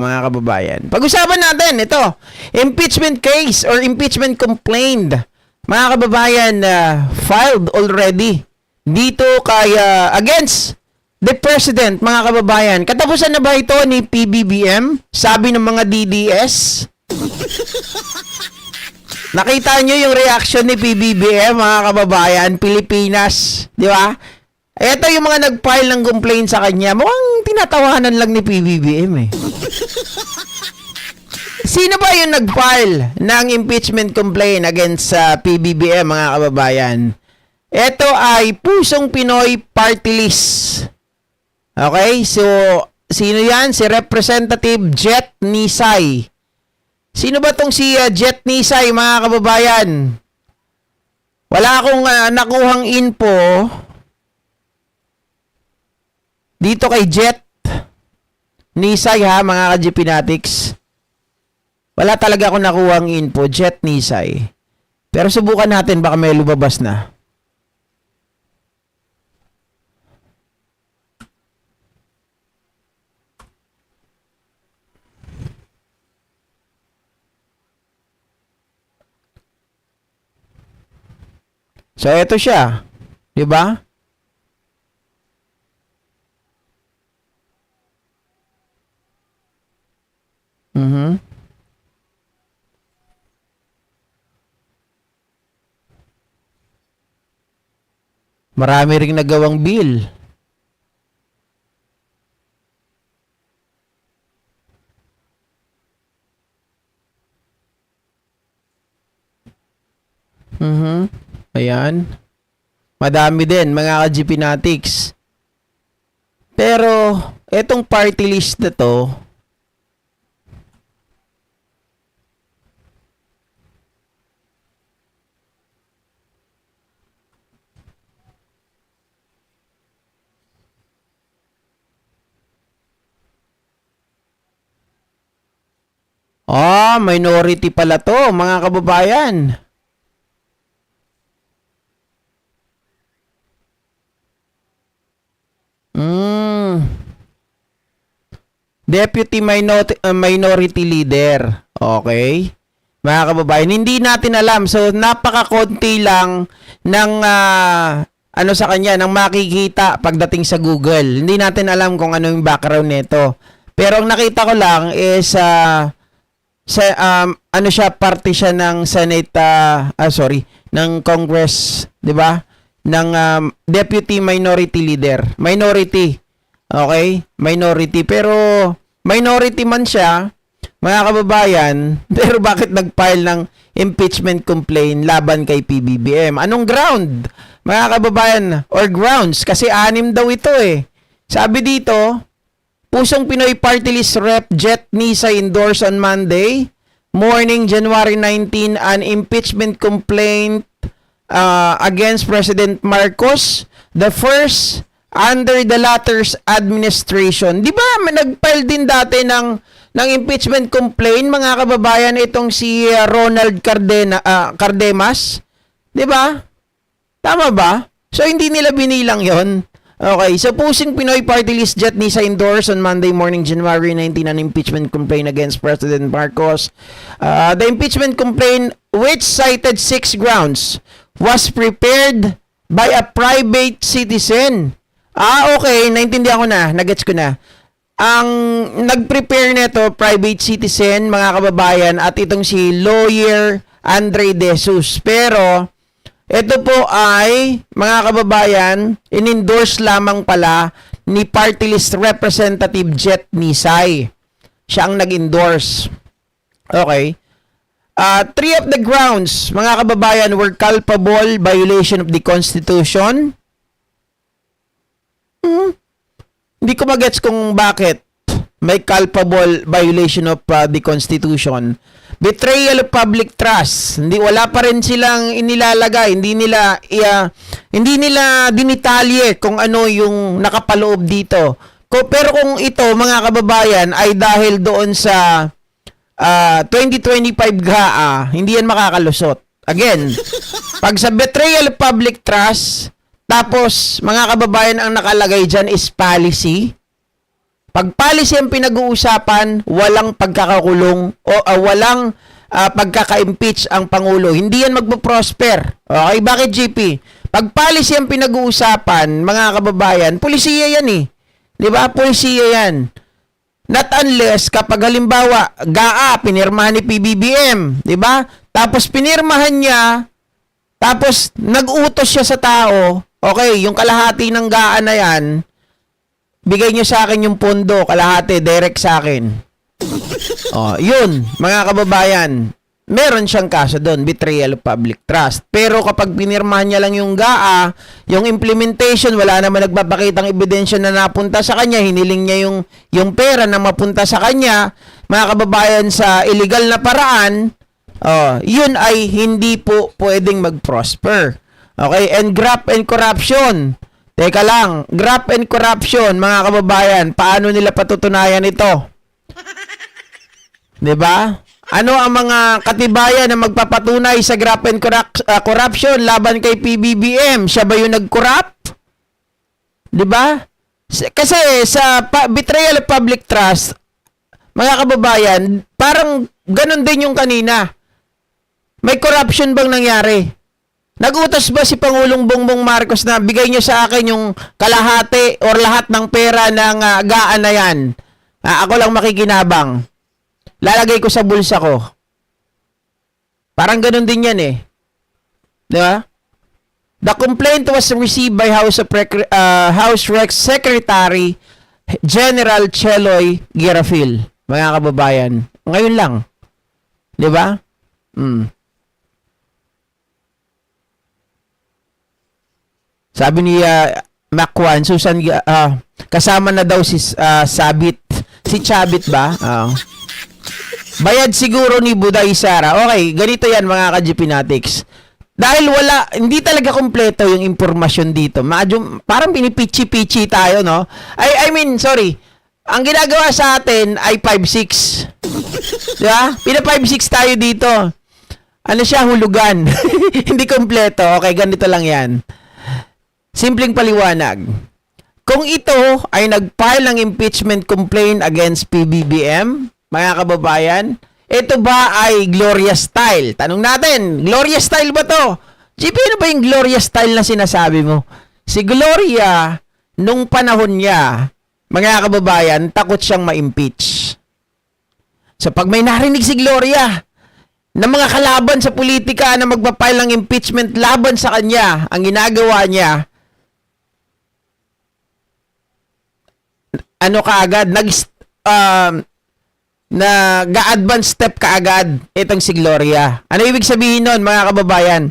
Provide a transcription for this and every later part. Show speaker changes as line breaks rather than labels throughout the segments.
mga kababayan. Pag-usapan natin ito, impeachment case or impeachment complaint, mga kababayan, filed already dito kay against the president, mga kababayan. Katapusan na ba ito ni PBBM? Sabi ng mga DDS. Nakita nyo yung reaction ni PBBM, mga kababayan, Pilipinas, di ba? Ito yung mga nag-file ng complaint sa kanya. Mukhang tinatawanan lang ni PBBM eh. Sino ba yung nag-file ng impeachment complaint against PBBM, mga kababayan? Ito ay Pusong Pinoy Party List. Okay? So, sino yan? Si Representative Jet Nisay. Sino ba tong si Jet Nisay, mga kababayan? Wala akong nakuhang info dito kay Jet Nisay, ha, mga ka-Jipinatics. Wala talaga akong nakuhang info, Jet Nisay. Pero subukan natin, baka may lumabas na. So, eto siya. Di ba? Marami ring nagawang bill. Ayan. Madami din, mga ka-Jipinatics. Pero, etong party list na to, minority pala to, mga kababayan. Deputy Minority Leader. Okay? Mga kababayan, hindi natin alam. So, napaka-konti lang ng ano sa kanya, ng makikita pagdating sa Google. Hindi natin alam kung ano yung background nito. Pero ang nakita ko lang is ano siya, party siya ng Senate, ng Congress, 'di ba? Ng Deputy Minority Leader. Minority. Okay? Minority. Pero minority man siya, mga kababayan, pero bakit nag-file ng impeachment complaint laban kay PBBM? Anong ground? Mga kababayan, or grounds? Kasi 6 daw ito eh. Sabi dito, Pusong Pinoy Party List Rep. Jet Nisay endorsed on Monday morning, January 19, an impeachment complaint against President Marcos, the first under the latter's administration. Di ba nag-file din dati ng impeachment complaint, mga kababayan, itong si Ronald Cardenas? Di ba? Tama ba? So, hindi nila binilang yon. Okay, so Pusong Pinoy Party List Jet Nisay endorsed on Monday morning, January 19, an impeachment complaint against President Marcos. The impeachment complaint, which cited 6 grounds, was prepared by a private citizen. Okay, naintindihan ko na, nagets ko na. Ang nag-prepare nito, private citizen, mga kababayan, at itong si lawyer Andre De Jesus. Pero, ito po ay, mga kababayan, in-endorse lamang pala ni Party List Representative Jet Nisay. Siya ang nag-endorse. Okay. 3 of the grounds, mga kababayan, were culpable violation of the Constitution. Hindi ko magets kung bakit may culpable violation of the Constitution. Betrayal of public trust. Wala pa rin silang inilalagay. Hindi nila dinitalye kung ano yung nakapaloob dito. Pero kung ito, mga kababayan, ay dahil doon sa 2025 GAA, hindi yan makakalusot. Again, pag sa betrayal of public trust, tapos, mga kababayan, ang nakalagay dyan is policy. Pag policy ang pinag-uusapan, walang pagkakakulong o walang pagkaka-impeach ang Pangulo. Hindi yan magpo-prosper. Okay, bakit GP? Pag policy ang pinag-uusapan, mga kababayan, pulisiya yan eh. Di ba? Pulisiya yan. Not unless kapag halimbawa, GAA, pinirmahan ni PBBM. Di ba? Tapos pinirmahan niya, tapos nag-utos siya sa tao, okay, yung kalahati ng GAA na yan, bigay niyo sa akin yung pondo, kalahati, direct sa akin. Yun, mga kababayan, meron siyang kaso doon, betrayal of public trust. Pero kapag pinirmahan niya lang yung GAA, yung implementation, wala naman nagpapakitang ebidensya na napunta sa kanya, hiniling niya yung pera na mapunta sa kanya, mga kababayan, sa illegal na paraan, yun ay hindi po pwedeng mag-prosper. Okay, and graft and corruption. Teka lang, graft and corruption, mga kababayan, paano nila patutunayan ito? 'Di ba? Ano ang mga katibayan na magpapatunay sa graft and corruption laban kay PBBM? Siya ba yung nag-corrupt? 'Di ba? Kasi sa betrayal of public trust, mga kababayan, parang ganun din yung kanina. May corruption bang nangyari? Nagutos ba si Pangulong Bongbong Marcos na bigay niyo sa akin yung kalahati or lahat ng pera ng GAA na yan? Ako lang makikinabang. Lalagay ko sa bulsa ko. Parang ganun din yan eh. Di ba? The complaint was received by House Rex Secretary General Cheloy Girafil. Mga kababayan. Ngayon lang. Di ba? Sabi ni Macwan, Susan, kasama na daw si Sabit. Si Chabit ba? Bayad siguro ni Buday Sara. Okay, ganito yan mga ka-GPnatics. Dahil hindi talaga kompleto yung impormasyon dito. Parang pinipichi-pichi tayo, no? I mean, sorry. Ang ginagawa sa atin ay 5-6. Diba? Pina 5-6 tayo dito. Ano siya? Hulugan. Hindi kompleto. Okay, ganito lang yan. Simpleng paliwanag. Kung ito ay nag-file ng impeachment complaint against PBBM, mga kababayan, ito ba ay Gloria style? Tanong natin, Gloria style ba to? GP, ano ba yung Gloria style na sinasabi mo? Si Gloria, nung panahon niya, mga kababayan, takot siyang ma-impeach. So pag may narinig si Gloria na mga kalaban sa politika na magpa-file ng impeachment laban sa kanya, ang ginagawa niya, ano kaagad, nag-advance step kaagad itong si Gloria. Ano ibig sabihin nun, mga kababayan?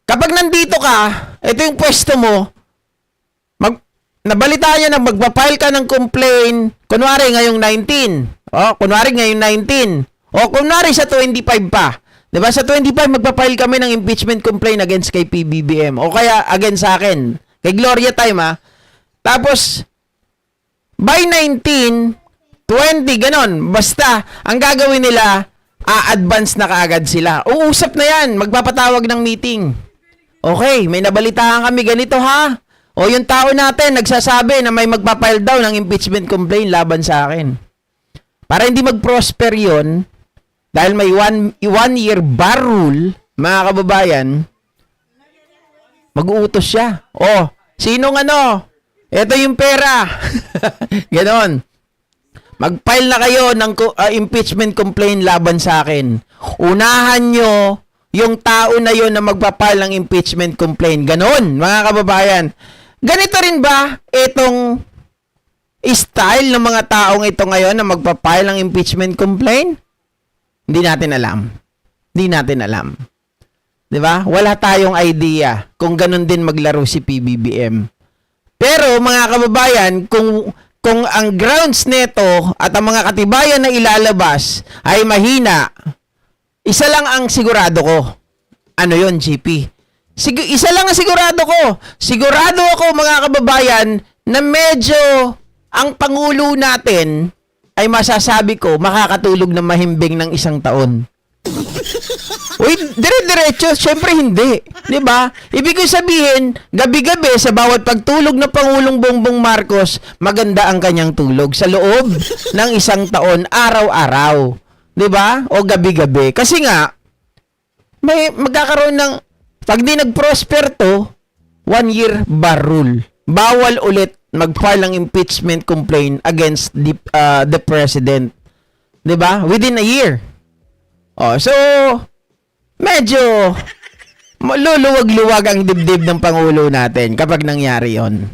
Kapag nandito ka, ito yung pwesto mo, nabalitaan niya na magpa-file ka ng complaint, kunwari ngayong 19. Kunwari ngayong 19. Kunwari sa 25 pa. Diba? Sa 25, magpa-file kami ng impeachment complaint against kay PBBM. O kaya against sa akin. Kay Gloria time, ha? Tapos, by 19, 20, ganon. Basta, ang gagawin nila, a-advance na kaagad sila. Uusap na yan. Magpapatawag ng meeting. Okay, may nabalitaan kami ganito, ha? O yung tao natin, nagsasabi na may magpapile daw ng impeachment complaint laban sa akin. Para hindi mag-prosper yun, dahil may one year bar rule, mga kababayan, mag-uutos siya. Sinong ano? Ito yung pera. Ganon. Mag-file na kayo ng impeachment complaint laban sa akin. Unahan nyo yung tao na yon na magpa-file ng impeachment complaint. Ganon, mga kababayan. Ganito rin ba itong style ng mga taong ito ngayon na magpa-file ng impeachment complaint? Hindi natin alam. Hindi natin alam. 'Di ba? Wala tayong idea kung ganon din maglaro si PBBM. Pero mga kababayan, kung ang grounds nito at ang mga katibayan na ilalabas ay mahina, isa lang ang sigurado ko. Ano yon, GP? Isa lang ang sigurado ko. Sigurado ako, mga kababayan, na medyo ang Pangulo natin ay masasabi ko makakatulog ng mahimbing ng 1 taon. Uy, dire-diretso, syempre hindi. 'Di ba? Ibig ko sabihin, gabi-gabi sa bawat pagtulog ng Pangulong Bongbong Marcos, maganda ang kanyang tulog sa loob ng isang taon, araw-araw. 'Di ba? O gabi-gabi. Kasi nga, may magkakaroon ng, pag di nag-prosper to, 1-year bar rule. Bawal ulit mag-file ng impeachment complaint against the president. 'Di ba? Within a year. Oh, so medyo maluluwag-luwag ang dibdib ng Pangulo natin kapag nangyari 'yon.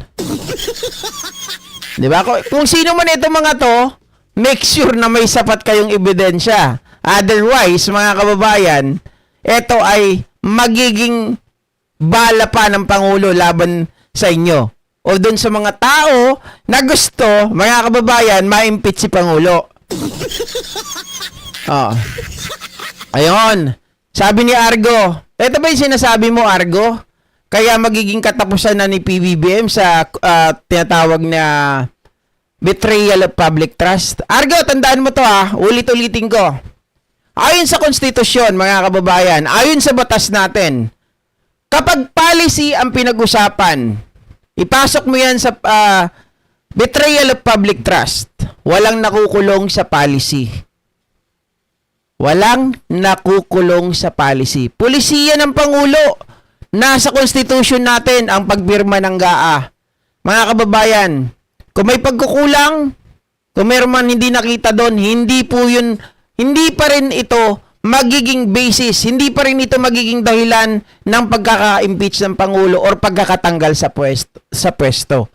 'Di ba? Kung sino man itong mga to, make sure na may sapat kayong ebidensya. Otherwise, mga kababayan, ito ay magiging bala pa ng Pangulo laban sa inyo. O dun sa mga tao na gusto, mga kababayan, ma-impeach si Pangulo. Oh. Ayun. Sabi ni Argo, ito ba yung sinasabi mo, Argo? Kaya magiging katapusan na ni PBBM sa tinatawag na betrayal of public trust. Argo, tandaan mo to ulit-ulitin ko. Ayon sa konstitusyon, mga kababayan, ayon sa batas natin, kapag policy ang pinag-usapan, ipasok mo yan sa betrayal of public trust. Walang nakukulong sa policy. Walang nakukulong sa policy. Pulisiya ng Pangulo. Nasa konstitusyon natin ang pagpirma ng GAA. Mga kababayan, kung may pagkukulang, kung meron man hindi nakita doon, hindi pa rin ito magiging basis, hindi pa rin ito magiging dahilan ng pagkaka-impeach ng Pangulo or pagkakatanggal sa pwesto.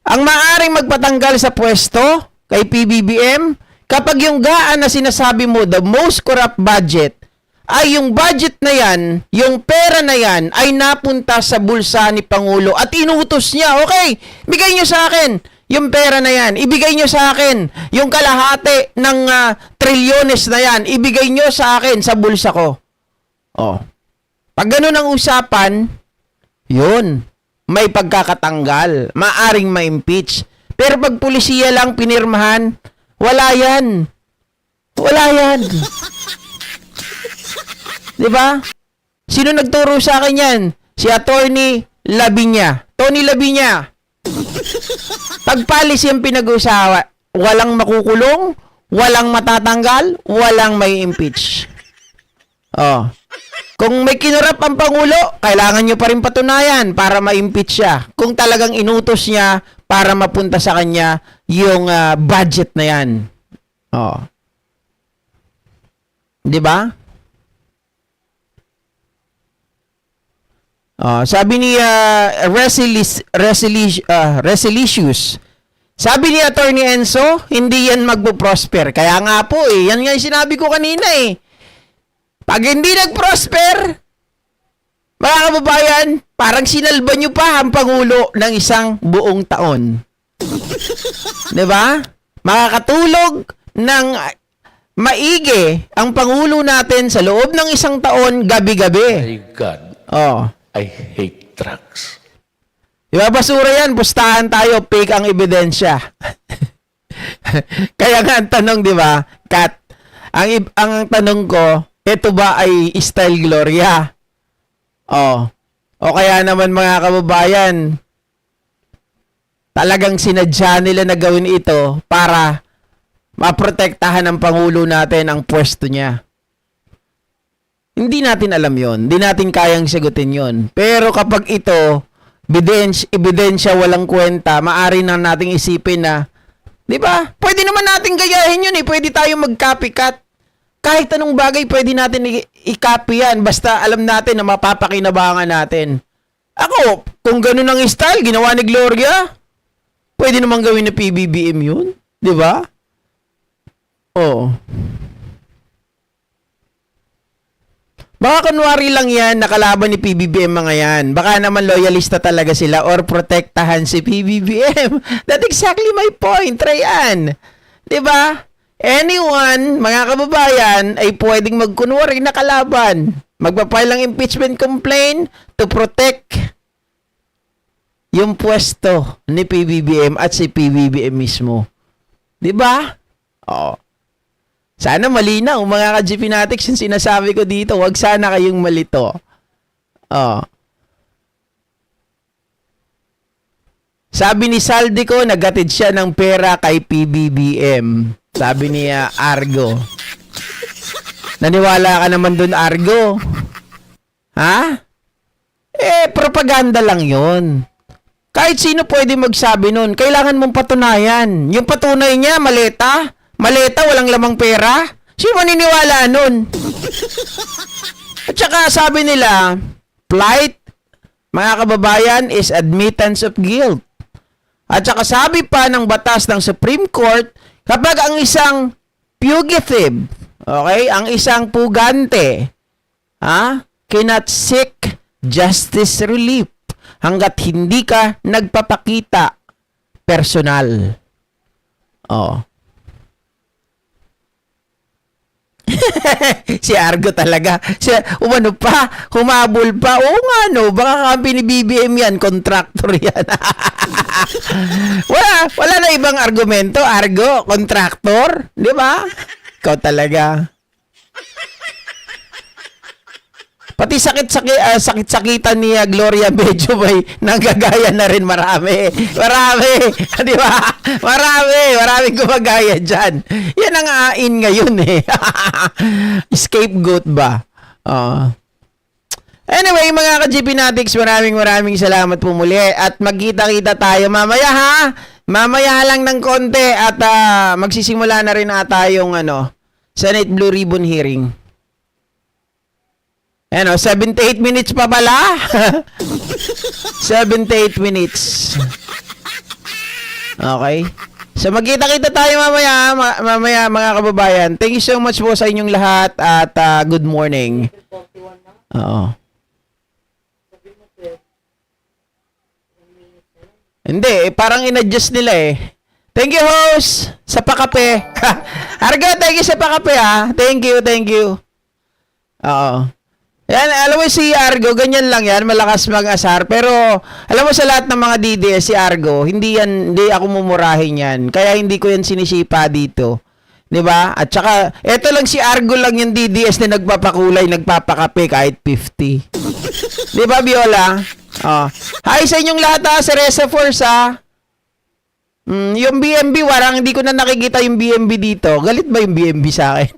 Ang maaring magpatanggal sa pwesto kay PBBM, kapag yung GAA na sinasabi mo, the most corrupt budget, ay yung budget na yan, yung pera na yan, ay napunta sa bulsa ni Pangulo at inutos niya, okay, bigay niyo sa akin yung pera na yan, ibigay nyo sa akin yung kalahati ng trilyones na yan, ibigay nyo sa akin sa bulsa ko. Oh. Pag ganun ang usapan, yun, may pagkakatanggal, maaring ma-impeach. Pero pag pulisiya lang pinirmahan, wala yan. Wala yan. Diba? Sino nagturo sa akin yan? Si Attorney Labiña. Tony Labiña. Pag policy ang pinag-usawa, walang makukulong, walang matatanggal, walang may impeach. Oh. Kung may kinurap ang Pangulo, kailangan nyo pa rin patunayan para ma-impeach siya. Kung talagang inutos niya para mapunta sa kanya yung budget na yan. Oh. 'Di ba? Sabi ni Resilicious, sabi ni Attorney Enzo, hindi yan magpo-prosper. Kaya nga po yan nga yung sinabi ko kanina Pag hindi nag-prosper, mga kababayan, parang sinalba nyo pa ang Pangulo ng isang buong taon. 'Di ba? Makakatulog ng maigi ang Pangulo natin sa loob ng isang taon, gabi-gabi.
My God.
Oh.
I hate drugs.
Diba, basura yan, pustahan tayo, fake ang ebidensya. Kaya nga ang tanong, di ba, Kat, ang tanong ko, ito ba ay style Gloria? O kaya naman mga kababayan, talagang sinadya nila na gawin ito para maprotektahan ng Pangulo natin ang pwesto niya. Hindi natin alam yon, hindi natin kayang sagutin yon. Pero kapag ito, ebidensya walang kwenta, maari na nating isipin na, di ba? Pwede naman natin gayahin yun Pwede tayong mag-copycat. Kahit anong bagay pwede natin i-copy yan, basta alam natin na mapapakinabangan natin. Ako, kung ganun ang style, ginawa ni Gloria, pwede naman gawin na PBBM yun. Di ba? Oo. Baka kunwari lang yan, nakalaban ni PBBM mga yan. Baka naman loyalista talaga sila or protektahan si PBBM. That's exactly my point, Rayan. Diba? Anyone, mga kababayan, ay pwedeng magkunwari na kalaban. Magpapile ng impeachment complaint to protect yung pwesto ni PBBM at si PBBM mismo. Diba? Oo. Sana malinaw, mga ka-G Fanatics, yung sinasabi ko dito. Huwag sana kayong malito. Oh. Sabi ni Saldico, nagatid siya ng pera kay PBBM. Sabi ni Argo. Naniwala ka naman dun, Argo? Ha? Propaganda lang yon. Kahit sino pwede magsabi nun. Kailangan mong patunayan. Yung patunay niya, maleta. Maleta, walang lamang pera. Sino maniniwala nun? At saka sabi nila, plight, mga kababayan, is admittance of guilt. At saka sabi pa ng batas ng Supreme Court, kapag ang isang fugitive, okay, ang isang pugante, cannot seek justice relief hanggat hindi ka nagpapakita personal. Oh. Si Argo talaga. Umano pa, humabol pa. Oo nga no, baka kampi ni BBM yan, contractor yan. wala na ibang argumento. Argo, contractor, di ba? Ikaw talaga. Pati sakit-sakitan ni Gloria medyo may nanggagaya na rin marami. Di ba? Maraming gumagaya dyan. Yan ang ain ngayon eh. Scapegoat ba? Anyway, mga ka-G Fanatics, maraming salamat po muli. At magkita-kita tayo mamaya ha. Mamaya lang ng konti at magsisimula na rin ata yung Senate Blue Ribbon hearing. 78 minutes pa pala. 78 minutes. Okay. So magkita-kita tayo mamaya mga kababayan. Thank you so much po sa inyong lahat at good morning. Oo. Hindi, parang in-adjust nila eh. Thank you, host, sa pakape. Argo, thank you sa pakape ha. Thank you. Oo. Yan, alam mo si Argo, ganyan lang yan, malakas mag-asar. Pero, alam mo sa lahat ng mga DDS, si Argo, hindi ako mumurahin yan. Kaya hindi ko yan sinisipa dito. 'Di ba? At saka, eto lang si Argo lang yung DDS na nagpapakulay, nagpapakape kahit 50. 'Di ba, Biola? Hi sa inyong lahat ha, sa Reza Force ha. Yung BMB, warang hindi ko na nakikita yung BMB dito. Galit ba yung BMB sa akin?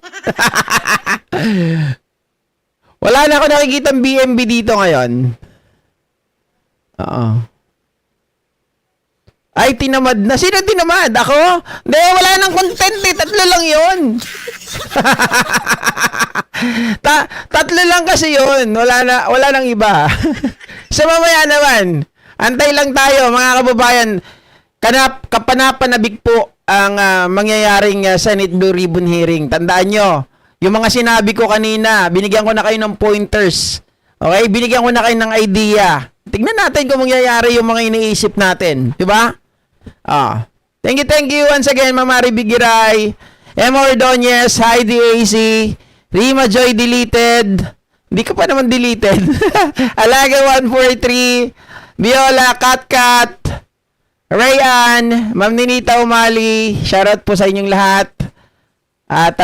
Wala na ako nakikita ng BMB dito ngayon. Ay, tinamad na. Sino tinamad? Ako? Hindi, wala nang content eh. 3 lang yun. Tatlo lang kasi yun. Wala nang iba. So, mamaya naman. Antay lang tayo, mga kababayan. Kapanapanabik po ang mangyayaring Senate Blue Ribbon hearing. Tandaan nyo, yung mga sinabi ko kanina, binigyan ko na kayo ng pointers. Okay? Binigyan ko na kayo ng idea. Tingnan natin kung mangyayari yung mga iniisip natin. Diba? Thank you once again, Mama Ribigiray, M. Ordonez, Heidi AC, Rima Joy deleted. Hindi ka pa naman deleted. Alaga 143, Viola, Kat, Rayan, Ma'am Ninita Umali, shoutout po sa inyong lahat. At